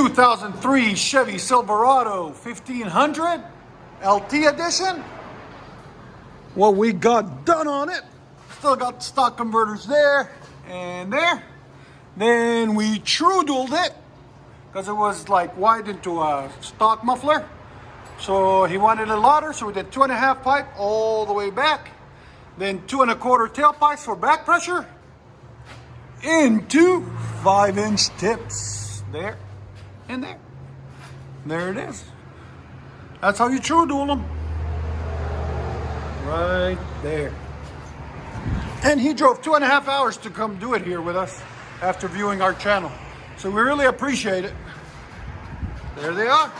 2003 Chevy Silverado 1500 LT edition. What we got done on it. Still got stock converters there and there. Then we true-dualed it because it was like wide into a stock muffler. So he wanted it louder, so we did 2.5 pipe all the way back. Then 2 1/4 tailpipes for back pressure. Into 5-inch tips. There and there. There it is. That's how you true-dual them. Right there. And he drove 2.5 hours to come do it here with us after viewing our channel. So we really appreciate it. There they are.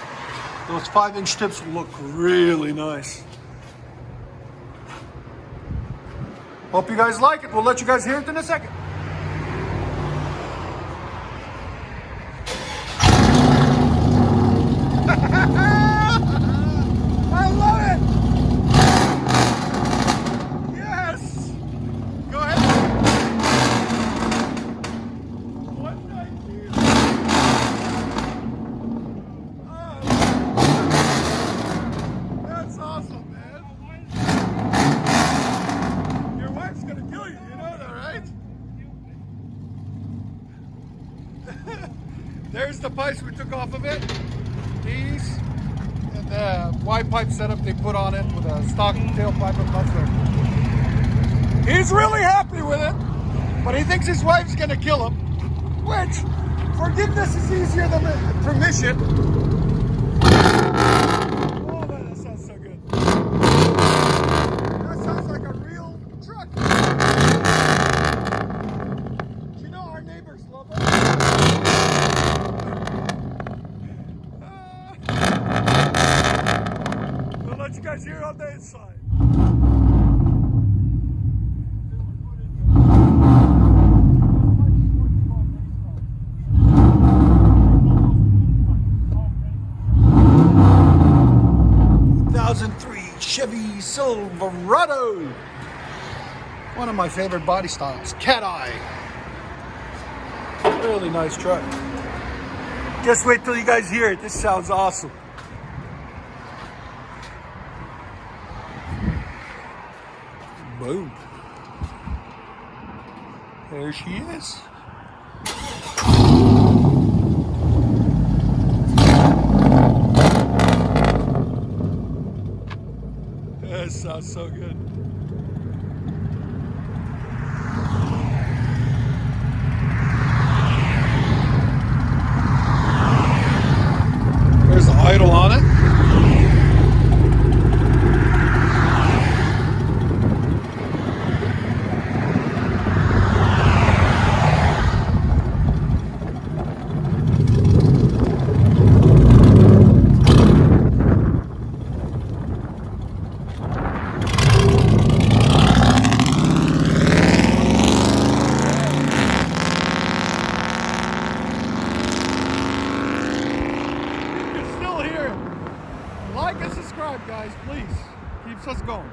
Those 5-inch tips look really nice. Hope you guys like it. We'll let you guys hear it in a second. I love it. Yes. Go ahead. That's awesome, man. Your wife's gonna kill you, you know that, right? There's the pipes we took off of it. These and the wide pipe setup they put on it with a stock tailpipe and muffler. He's really happy with it, but he thinks his wife's gonna kill him, which forgiveness is easier than permission. Oh man, that sounds so good. That sounds like a real truck. Do you know our neighbors love it? We'll let you guys hear on the inside. 2003 Chevy Silverado. One of my favorite body styles, cat eye. Really nice truck. Just wait till you guys hear it. This sounds awesome. Boom. There she is. That sounds so good. There's the idle on it. Like and subscribe, guys, please. Keeps us going.